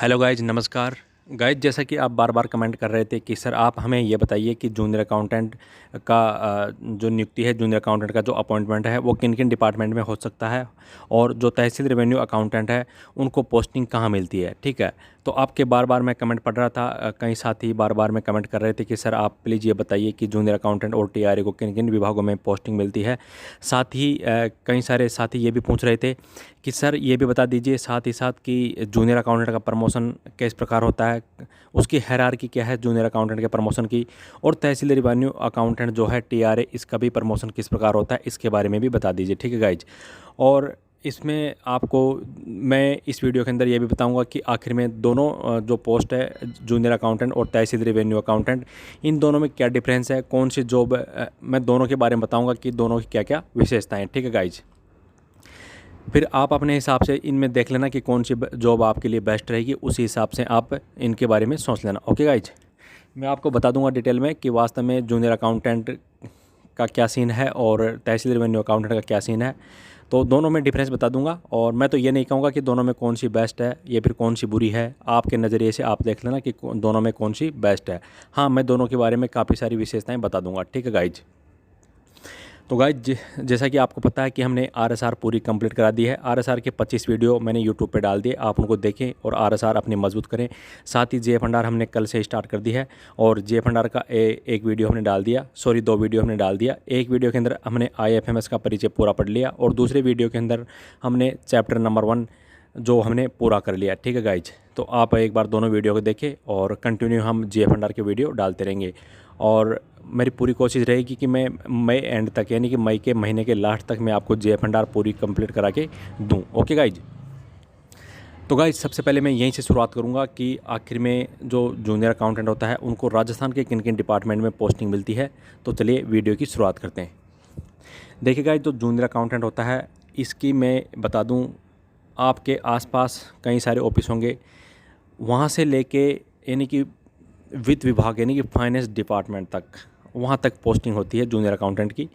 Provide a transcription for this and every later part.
Hello guys, नमस्कार। Guys, जैसा कि आप बार बार कमेंट कर रहे थे कि सर आप हमें ये बताइए कि जूनियर अकाउंटेंट का जो नियुक्ति है, जूनियर अकाउंटेंट का जो अपॉइंटमेंट है वो किन किन डिपार्टमेंट में हो सकता है, और जो तहसील रेवेन्यू अकाउंटेंट है उनको पोस्टिंग कहाँ मिलती है। ठीक है, तो आपके बार बार मैं कमेंट पढ़ रहा था, कई साथी बार बार में कमेंट कर रहे थे कि सर आप प्लीज़ ये बताइए कि जूनियर अकाउंटेंट और टीआरए को किन किन विभागों में पोस्टिंग मिलती है। साथ ही कई सारे साथी ये भी पूछ रहे थे कि सर ये भी बता दीजिए साथ ही साथ कि जूनियर अकाउंटेंट का प्रमोशन किस प्रकार होता है, उसकी हायरार्की क्या है जूनियर अकाउंटेंट के प्रमोशन की, और तहसील रेवेन्यू अकाउंटेंट जो है टीआरए, इसका भी प्रमोशन किस प्रकार होता है, इसके बारे में भी बता दीजिए। ठीक है गाइज, और इसमें आपको मैं इस वीडियो के अंदर ये भी बताऊंगा कि आखिर में दोनों जो पोस्ट है जूनियर अकाउंटेंट और तहसील रेवेन्यू अकाउंटेंट, इन दोनों में क्या डिफरेंस है, कौन सी जॉब, मैं दोनों के बारे में बताऊंगा कि दोनों की क्या क्या विशेषताएँ। ठीक है गाइज, फिर आप अपने हिसाब से इनमें देख लेना कि कौन सी जॉब आपके लिए बेस्ट रहेगी, उसी हिसाब से आप इनके बारे में सोच लेना। ओके गाइज, मैं आपको बता दूंगा डिटेल में कि वास्तव में जूनियर अकाउंटेंट का क्या सीन है और तहसील रेवेन्यू अकाउंटेंट का क्या सीन है। तो दोनों में डिफरेंस बता दूंगा, और मैं तो ये नहीं कहूँगा कि दोनों में कौन सी बेस्ट है या फिर कौन सी बुरी है। आपके नज़रिए से आप देख लेना कि दोनों में कौन सी बेस्ट है। हाँ, मैं दोनों के बारे में काफ़ी सारी विशेषताएँ बता दूंगा। ठीक है गाइज, तो गाइज जैसा कि आपको पता है कि हमने आरएसआर पूरी कंप्लीट करा दी है। आरएसआर के 25 वीडियो मैंने यूट्यूब पे डाल दिए, आप उनको देखें और आरएसआर अपनी मजबूत करें। साथ ही जेएफएनडीआर हमने कल से स्टार्ट कर दी है, और जेएफएनडीआर का एक वीडियो हमने डाल दिया, सॉरी 2 वीडियो हमने डाल दिया। एक वीडियो के अंदर हमने आईएफएमएस का परिचय पूरा पढ़ लिया, और दूसरे वीडियो के अंदर हमने चैप्टर नंबर 1 जो हमने पूरा कर लिया। ठीक है गाइज, तो आप एक बार दोनों वीडियो को देखें, और कंटिन्यू हम जेएफएनडीआर के वीडियो डालते रहेंगे। और मेरी पूरी कोशिश रहेगी कि मैं मई एंड तक, यानी कि मई के महीने के लास्ट तक मैं आपको जेएफएनडीआर पूरी कंप्लीट करा के दूँ। ओके गाइज, तो गाइज सबसे पहले मैं यहीं से शुरुआत करूंगा कि आखिर में जो जूनियर अकाउंटेंट होता है उनको राजस्थान के किन किन डिपार्टमेंट में पोस्टिंग मिलती है। तो चलिए वीडियो की शुरुआत करते हैं। देखिए गाइज, जो जूनियर अकाउंटेंट होता है इसकी मैं बता दूं, आपके आसपास कई सारे ऑफिस होंगे, वहाँ से लेके यानी कि वित्त विभाग यानी कि फाइनेंस डिपार्टमेंट तक, वहाँ तक पोस्टिंग होती है जूनियर अकाउंटेंट की।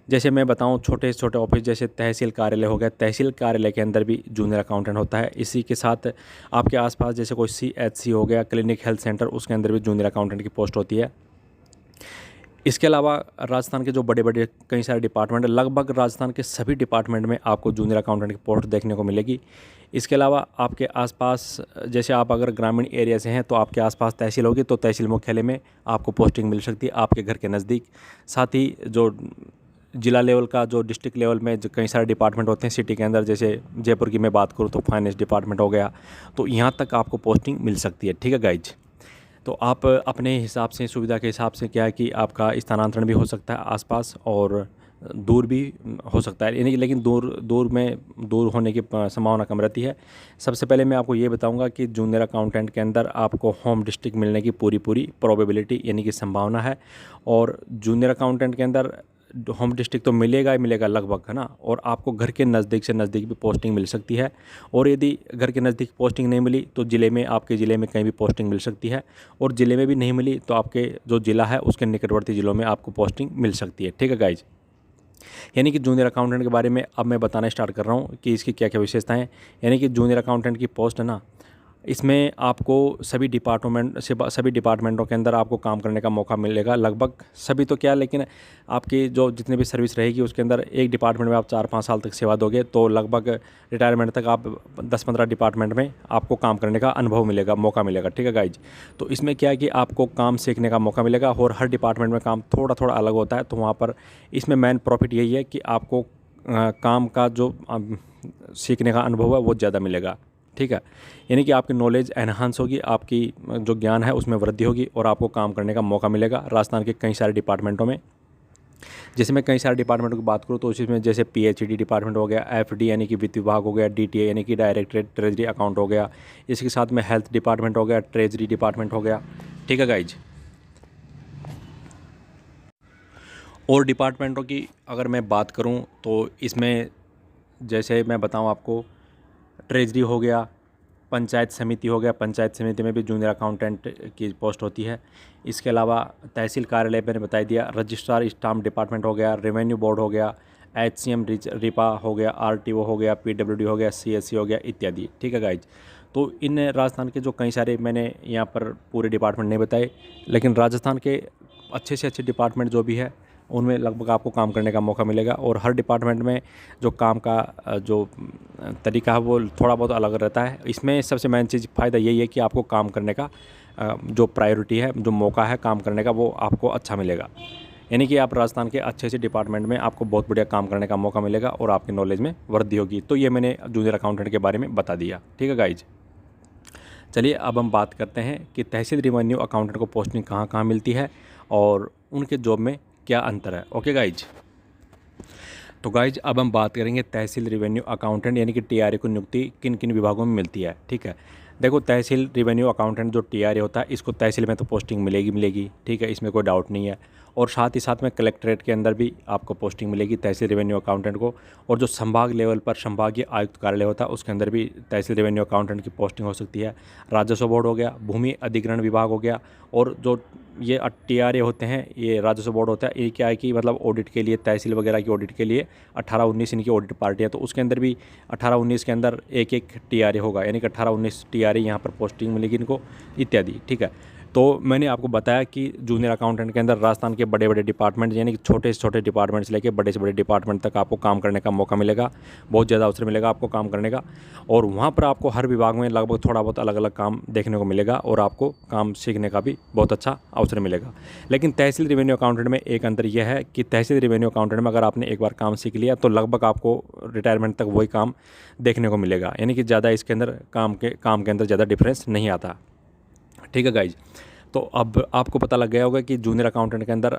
जैसे मैं बताऊं, छोटे से छोटे ऑफिस जैसे तहसील कार्यालय हो गया, तहसील कार्यालय के अंदर भी जूनियर अकाउंटेंट होता है। इसी के साथ आपके आसपास जैसे कोई सीएचसी हो गया, क्लिनिक हेल्थ सेंटर, उसके अंदर भी जूनियर अकाउंटेंट की पोस्ट होती है। इसके अलावा राजस्थान के जो बड़े बड़े कई सारे डिपार्टमेंट है, लगभग राजस्थान के सभी डिपार्टमेंट में आपको जूनियर अकाउंटेंट की पोस्ट देखने को मिलेगी। इसके अलावा आपके आसपास, जैसे आप अगर ग्रामीण एरिया से हैं तो आपके आसपास तहसील होगी, तो तहसील मुख्यालय में आपको पोस्टिंग मिल सकती है आपके घर के नज़दीक। साथ ही जो जिला लेवल का, जो डिस्ट्रिक्ट लेवल में जो कई सारे डिपार्टमेंट होते हैं सिटी के अंदर, जैसे जयपुर की मैं बात करूँ तो फाइनेंस डिपार्टमेंट हो गया, तो यहाँ तक आपको पोस्टिंग मिल सकती है। ठीक है गाइज, तो आप अपने हिसाब से, सुविधा के हिसाब से, क्या है कि आपका स्थानांतरण भी हो सकता है आसपास, और दूर भी हो सकता है, यानी लेकिन दूर होने की संभावना कम रहती है। सबसे पहले मैं आपको ये बताऊंगा कि जूनियर अकाउंटेंट के अंदर आपको होम डिस्ट्रिक्ट मिलने की पूरी प्रोबेबिलिटी यानी कि संभावना है। और जूनियर अकाउंटेंट के अंदर होम डिस्ट्रिक्ट तो मिलेगा ही मिलेगा लगभग, है ना, और आपको घर के नज़दीक से नज़दीक भी पोस्टिंग मिल सकती है। और यदि घर के नज़दीक पोस्टिंग नहीं मिली तो ज़िले में, आपके ज़िले में कहीं भी पोस्टिंग मिल सकती है, और ज़िले में भी नहीं मिली तो आपके जो ज़िला है उसके निकटवर्ती ज़िलों में आपको पोस्टिंग मिल सकती है। ठीक है गाइज, यानी कि जूनियर अकाउंटेंट के बारे में अब मैं बताना स्टार्ट कर रहा हूँ कि इसकी क्या क्या विशेषताएँ। यानी कि जूनियर अकाउंटेंट की पोस्ट है ना, इसमें आपको सभी डिपार्टमेंटों के अंदर आपको काम करने का मौका मिलेगा। लगभग सभी तो क्या, लेकिन आपकी जो जितनी भी सर्विस रहेगी उसके अंदर एक डिपार्टमेंट में आप 4-5 साल तक सेवा दोगे तो लगभग रिटायरमेंट तक आप 10-15 डिपार्टमेंट में आपको काम करने का अनुभव मिलेगा, मौका मिलेगा। ठीक है गाइज, तो इसमें क्या है कि आपको काम सीखने का मौका मिलेगा, और हर डिपार्टमेंट में काम थोड़ा थोड़ा अलग होता है, तो वहाँ पर इसमें मेन प्रॉफिट यही है कि आपको काम का जो सीखने का अनुभव है वो ज़्यादा मिलेगा। ठीक है, यानी कि आपकी नॉलेज एनहांस होगी, आपकी जो ज्ञान है उसमें वृद्धि होगी, और आपको काम करने का मौका मिलेगा राजस्थान के कई सारे डिपार्टमेंटों में। जैसे मैं कई सारे डिपार्टमेंटों की बात करूँ तो उसमें जैसे पीएचडी डिपार्टमेंट हो गया, एफडी यानी कि वित्त विभाग हो गया, डीटीए यानी कि डायरेक्टरेट ट्रेजरी अकाउंट हो गया, इसके साथ में हेल्थ डिपार्टमेंट हो गया, ट्रेजरी डिपार्टमेंट हो गया। ठीक है गाइज, और डिपार्टमेंटों की अगर मैं बात करूं तो इसमें जैसे मैं बताऊं आपको, ट्रेजरी हो गया, पंचायत समिति हो गया, पंचायत समिति में भी जूनियर अकाउंटेंट की पोस्ट होती है। इसके अलावा तहसील कार्यालय मैंने बता दिया, रजिस्ट्रार स्टाम्प डिपार्टमेंट हो गया, रेवेन्यू बोर्ड हो गया, एचसीएम रिपा हो गया, आरटीओ हो गया, पीडब्ल्यूडी हो गया, सीएससी हो गया इत्यादि। ठीक है गाइज, तो इन राजस्थान के जो कई सारे मैंने यहाँ पर पूरे डिपार्टमेंट नहीं बताए, लेकिन राजस्थान के अच्छे से अच्छे डिपार्टमेंट जो भी है उनमें लगभग आपको काम करने का मौका मिलेगा। और हर डिपार्टमेंट में जो काम का जो तरीका है वो थोड़ा बहुत अलग रहता है। इसमें सबसे मेन चीज़ फ़ायदा यही है कि आपको काम करने का जो प्रायोरिटी है, जो मौका है काम करने का, वो आपको अच्छा मिलेगा। यानी कि आप राजस्थान के अच्छे से डिपार्टमेंट में आपको बहुत बढ़िया काम करने का मौका मिलेगा और आपकी नॉलेज में वृद्धि होगी। तो ये मैंने जूनियर अकाउंटेंट के बारे में बता दिया। ठीक है गाइज, चलिए अब हम बात करते हैं कि तहसील रेवेन्यू अकाउंटेंट को पोस्टिंग कहाँ कहाँ मिलती है और उनके जॉब में क्या अंतर है। ओके गाइज, तो गाइज अब हम बात करेंगे तहसील रेवेन्यू अकाउंटेंट यानी कि टीआरए को नियुक्ति किन किन विभागों में मिलती है। ठीक है, देखो तहसील रेवेन्यू अकाउंटेंट जो टीआरए होता है इसको तहसील में तो पोस्टिंग मिलेगी। ठीक है, इसमें कोई डाउट नहीं है। और साथ ही साथ में कलेक्ट्रेट के अंदर भी आपको पोस्टिंग मिलेगी तहसील रेवेन्यू अकाउंटेंट को। और जो संभाग लेवल पर संभागीय आयुक्त कार्यालय होता है उसके अंदर भी तहसील रेवेन्यू अकाउंटेंट की पोस्टिंग हो सकती है। राजस्व बोर्ड हो गया, भूमि अधिग्रहण विभाग हो गया, और जो ये टीआरए होते हैं, ये राजस्व बोर्ड होता है, ये क्या है कि मतलब ऑडिट के लिए, तहसील वगैरह की ऑडिट के लिए 18-19 इनकी ऑडिट पार्टी है। तो उसके अंदर भी 18-19 के अंदर एक एक टीआरए होगा, यानी कि 18-19 टीआरए यहाँ पर पोस्टिंग मिलेगी इनको, इत्यादि। ठीक है, तो मैंने आपको बताया कि जूनियर अकाउंटेंट के अंदर राजस्थान के बड़े बड़े डिपार्टमेंट यानी कि छोटे से छोटे डिपार्टमेंट से लेकर बड़े से बड़े डिपार्टमेंट तक आपको काम करने का मौका मिलेगा। बहुत ज़्यादा अवसर मिलेगा आपको काम करने का, और वहाँ पर आपको हर विभाग में लगभग थोड़ा बहुत अलग अलग काम देखने को मिलेगा और आपको काम सीखने का भी बहुत अच्छा अवसर मिलेगा। लेकिन तहसील रेवेन्यू अकाउंटेंट में एक अंतर यह है कि तहसील रेवेन्यू अकाउंटेंट में अगर आपने एक बार काम सीख लिया तो लगभग आपको रिटायरमेंट तक वही काम देखने को मिलेगा, यानी कि ज़्यादा इसके अंदर काम के अंदर ज़्यादा डिफरेंस नहीं आता। ठीक है गाइज, तो अब आपको पता लग गया होगा कि जूनियर अकाउंटेंट के अंदर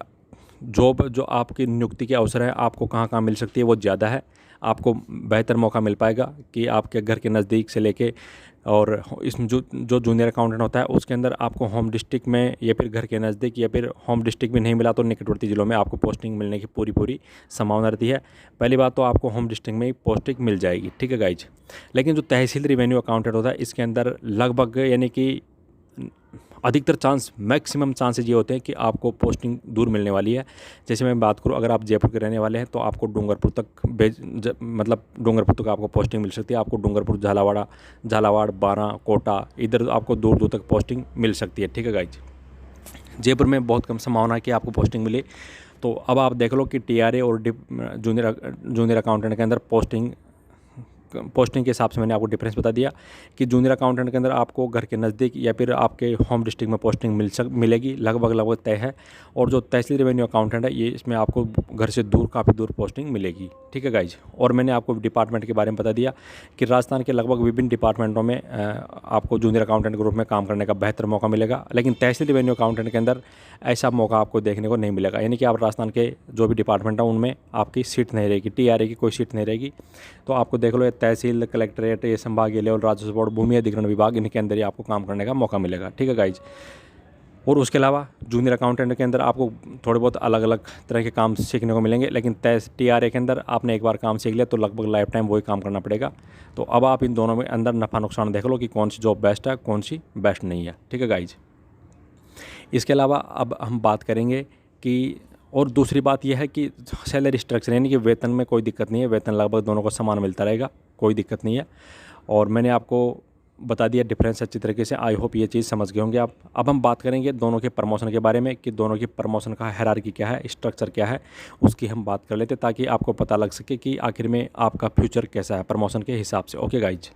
जॉब जो आपकी नियुक्ति के अवसर है आपको कहाँ कहाँ मिल सकती है वो ज़्यादा है। आपको बेहतर मौका मिल पाएगा कि आपके घर के नज़दीक से लेके, और इसमें जो जूनियर अकाउंटेंट होता है उसके अंदर आपको होम डिस्ट्रिक्ट में या फिर घर के नज़दीक, या फिर होम डिस्ट्रिक्ट में नहीं मिला तो निकटवर्ती जिलों में आपको पोस्टिंग मिलने की पूरी संभावना रहती है। पहली बात तो आपको होम डिस्ट्रिक्ट में ही पोस्टिंग मिल जाएगी। ठीक है गाइज, लेकिन जो तहसील रेवेन्यू अकाउंटेंट होता है इसके अंदर लगभग यानी कि अधिकतर चांस, मैक्सिमम चांसेज ये होते हैं कि आपको पोस्टिंग दूर मिलने वाली है। जैसे मैं बात करूँ, अगर आप जयपुर के रहने वाले हैं तो आपको डूंगरपुर तक मतलब डूंगरपुर तक आपको पोस्टिंग मिल सकती है। आपको डूंगरपुर, झालावाड़, बारां, कोटा, इधर आपको दूर दूर तक पोस्टिंग मिल सकती है। ठीक है गाइज, जयपुर में बहुत कम संभावना है कि आपको पोस्टिंग मिले। तो अब आप देख लो कि टीआरए और जूनियर अकाउंटेंट के अंदर पोस्टिंग के हिसाब से मैंने आपको डिफरेंस बता दिया कि जूनियर अकाउंटेंट के अंदर आपको घर के नज़दीक या फिर आपके होम डिस्ट्रिक्ट में पोस्टिंग मिलेगी, लगभग तय है। और जो तहसील रेवेन्यू अकाउंटेंट है ये इसमें आपको घर से दूर, काफ़ी दूर पोस्टिंग मिलेगी। ठीक है गाइज, और मैंने आपको डिपार्टमेंट के बारे में बता दिया कि राजस्थान के लगभग विभिन्न डिपार्टमेंटों में आपको जूनियर अकाउंटेंट के रूप में काम करने का बेहतर मौका मिलेगा। लेकिन तहसील रेवेन्यू अकाउंटेंट के अंदर ऐसा मौका आपको देखने को नहीं मिलेगा, यानी कि आप राजस्थान के जो भी डिपार्टमेंट हैं उनमें आपकी सीट नहीं रहेगी, टीआरए की कोई सीट नहीं रहेगी। तो आपको देख लो, तहसील, कलेक्ट्रेट, ये संभागीय लेवल, राजस्व बोर्ड, भूमि अधिग्रहण विभाग, इनके अंदर ही आपको काम करने का मौका मिलेगा। ठीक है गाइज, और उसके अलावा जूनियर अकाउंटेंट के अंदर आपको थोड़े बहुत अलग अलग तरह के काम सीखने को मिलेंगे। लेकिन टीआरए के अंदर आपने एक बार काम सीख लिया तो लगभग लाइफ टाइम वही काम करना पड़ेगा। तो अब आप इन दोनों में अंदर नफ़ा नुकसान देख लो कि कौन सी जॉब बेस्ट है, कौन सी बेस्ट नहीं है। ठीक है गाइज, इसके अलावा अब हम बात करेंगे कि, और दूसरी बात यह है कि सैलरी स्ट्रक्चर, यानी कि वेतन में कोई दिक्कत नहीं है, वेतन लगभग दोनों को समान मिलता रहेगा, कोई दिक्कत नहीं है। और मैंने आपको बता दिया डिफरेंस अच्छी तरीके से, आई होप ये चीज़ समझ गए होंगे आप। अब हम बात करेंगे दोनों के प्रमोशन के बारे में कि दोनों की प्रमोशन का हायरार्की क्या है, स्ट्रक्चर क्या है, उसकी हम बात कर लेते ताकि आपको पता लग सके कि आखिर में आपका फ्यूचर कैसा है प्रमोशन के हिसाब से। ओके गाइज,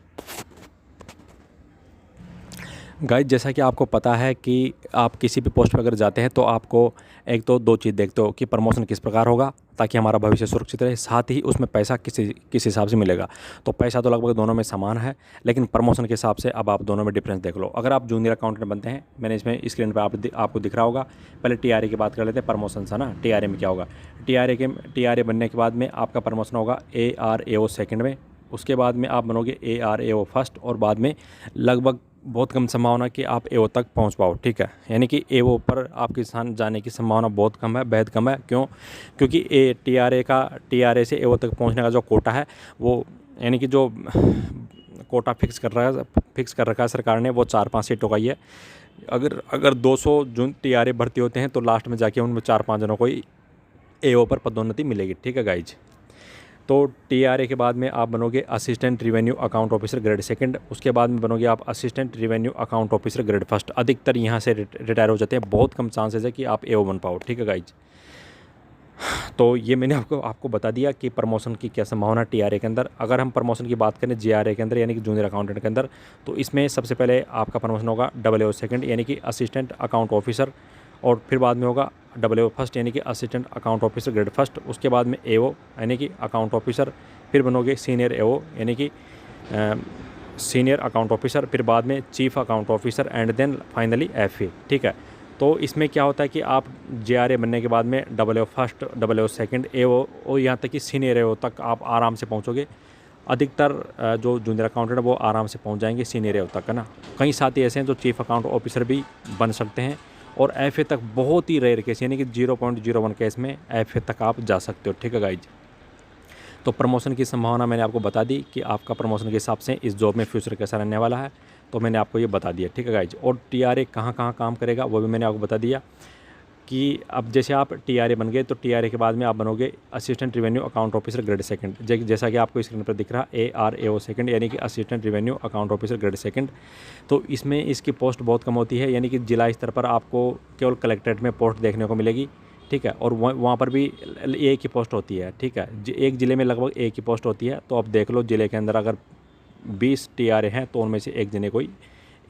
जैसा कि आपको पता है कि आप किसी भी पोस्ट पर अगर जाते हैं तो आपको एक तो दो चीज़ देखते हो कि प्रमोशन किस प्रकार होगा ताकि हमारा भविष्य सुरक्षित रहे, साथ ही उसमें पैसा किस हिसाब से मिलेगा। तो पैसा तो लगभग दोनों में समान है, लेकिन प्रमोशन के हिसाब से अब आप दोनों में डिफरेंस देख लो। अगर आप जूनियर अकाउंटेंट बनते हैं, मैंने इसमें स्क्रीन पर आपको दिख रहा होगा, पहले टीआरए की बात कर लेते हैं, प्रमोशन है ना। टीआरए में क्या होगा, टीआरए बनने के बाद में आपका प्रमोशन होगा ARAO सेकेंड में, उसके बाद में आप बनोगे ARAO फर्स्ट, और बाद में लगभग बहुत कम संभावना कि आप AO तक पहुंच पाओ। ठीक है, यानी कि AO पर आपके स्थान जाने की संभावना बहुत कम है, बेहद कम है। क्यों? क्योंकि टीआरए से AO तक पहुंचने का जो कोटा है वो, यानी कि जो कोटा फिक्स कर रखा है सरकार ने, वो 4-5 सीटों का ही है। अगर 200 जो टीआरए भर्ती होते हैं तो लास्ट में जाके उनमें 4-5 जनों को ही AO पर पदोन्नति मिलेगी। ठीक है गाइज, तो TRA के बाद में आप बनोगे assistant revenue account officer grade second, उसके बाद में बनोगे आप assistant revenue account officer grade first. अधिकतर यहाँ से रिटायर हो जाते हैं, बहुत कम चांसेस है कि आप AO बन पाओ, ठीक है गाइज। तो ये मैंने आपको बता दिया कि प्रमोशन की क्या संभावना TRA के अंदर। अगर हम प्रमोशन की बात करें JRA के अंदर यानी कि जूनियर अकाउंटेंट के अंदर, तो इसमें सबसे पहले आपका प्रमोशन होगा AO सेकंड यानी कि असिस्टेंट अकाउंट ऑफिसर, और फिर बाद में होगा AO फर्स्ट यानी कि assistant account officer grade first, उसके बाद में AO यानी कि अकाउंट ऑफिसर, फिर बनोगे सीनियर AO यानी कि सीनियर अकाउंट ऑफिसर, फिर बाद में chief account officer and then finally FA, ठीक है। तो इसमें क्या होता है कि आप JRA बनने के बाद में AO first, AO second, AO और यहाँ तक कि सीनियर AO तक आप आराम से पहुँचोगे। अधिकतर जो जूनियर अकाउंटेंट है वो आराम से पहुँच जाएंगे सीनियर AO तक, है ना। कई साथी ऐसे हैं जो चीफ अकाउंट ऑफिसर भी बन सकते हैं, और FA तक बहुत ही रेयर केस यानी कि 0.01 केस में FA तक आप जा सकते हो, ठीक है गाइज। तो प्रमोशन की संभावना मैंने आपको बता दी कि आपका प्रमोशन के हिसाब से इस जॉब में फ्यूचर कैसा रहने वाला है, तो मैंने आपको ये बता दिया, ठीक है गाइज। और TRA कहाँ कहाँ काम करेगा वो भी मैंने आपको बता दिया कि अब जैसे आप TRA बन गए तो TRA के बाद में आप बनोगे assistant revenue account officer grade second, जैसा कि आपको स्क्रीन पर दिख रहा ARAO सेकंड यानी कि assistant revenue account officer grade second. तो इसमें इसकी पोस्ट बहुत कम होती है, यानी कि जिला स्तर पर आपको केवल कलेक्ट्रेट में पोस्ट देखने को मिलेगी, ठीक है। और वहाँ पर भी एक ही पोस्ट होती है, ठीक है। एक ज़िले में लगभग एक ही पोस्ट होती है। तो आप देख लो ज़िले के अंदर अगर 20 TRA हैं तो उनमें से एक जने कोई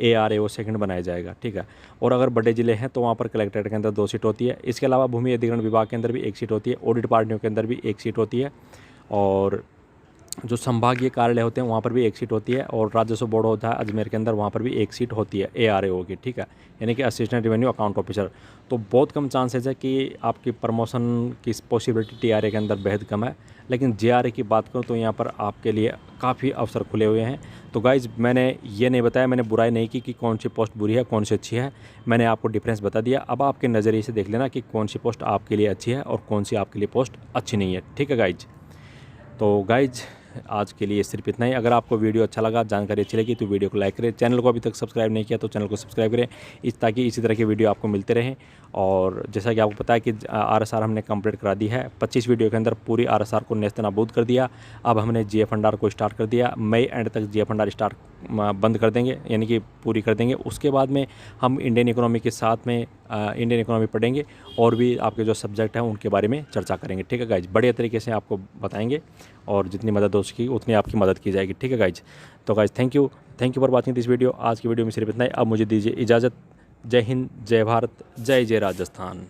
ARAO सेकंड बनाया जाएगा, ठीक है। और अगर बड़े ज़िले हैं तो वहाँ पर कलेक्ट्रेट के अंदर 2 सीट होती है। इसके अलावा भूमि अधिग्रहण विभाग के अंदर भी 1 सीट होती है, ऑडिट पार्टियों के अंदर भी 1 सीट होती है, और जो संभागीय कार्यालय होते हैं वहाँ पर भी 1 सीट होती है, और राजस्व बोर्ड होता है अजमेर के अंदर, वहाँ पर भी 1 सीट होती है ARAO की, ठीक है, यानी कि असिस्टेंट रेवेन्यू अकाउंट ऑफिसर। तो बहुत कम चांसेस है कि आपकी प्रमोशन की पॉसिबिलिटी TRA के अंदर बेहद कम है। लेकिन JRA की बात करूँ तो यहाँ पर आपके लिए काफ़ी अवसर खुले हुए हैं। तो गाइज मैंने ये नहीं बताया, मैंने बुराई नहीं की कि कौन सी पोस्ट बुरी है कौन सी अच्छी है, मैंने आपको डिफरेंस बता दिया। अब आपके नज़रिए से देख लेना कि कौन सी पोस्ट आपके लिए अच्छी है और कौन सी आपके लिए पोस्ट अच्छी नहीं है, ठीक है गाइज। तो गाइज आज के लिए सिर्फ इतना ही। अगर आपको वीडियो अच्छा लगा, जानकारी अच्छी लगी तो वीडियो को लाइक करें। चैनल को अभी तक सब्सक्राइब नहीं किया तो चैनल को सब्सक्राइब करें, ताकि इसी तरह की वीडियो आपको मिलते रहें। और जैसा कि आपको पता है कि RSR हमने कंप्लीट करा दी है, 25 वीडियो के अंदर पूरी RSR को नेस्तनाबूद कर दिया। अब हमने GFR को स्टार्ट कर दिया, मई एंड तक GFR स्टार्ट बंद कर देंगे, यानी कि पूरी कर देंगे। उसके बाद में हम इंडियन इकोनॉमी के साथ में इंडियन इकोनॉमी पढ़ेंगे, और भी आपके जो सब्जेक्ट हैं उनके बारे में चर्चा करेंगे, ठीक है गाइज। बढ़िया तरीके से आपको बताएंगे, और जितनी मदद हो सकेगी उतनी आपकी मदद की जाएगी, ठीक है गाइज। तो guys thank you for watching this video. आज की वीडियो में सिर्फ इतना ही। अब मुझे दीजिए इजाज़त। जय हिंद, जय भारत, जय जय राजस्थान।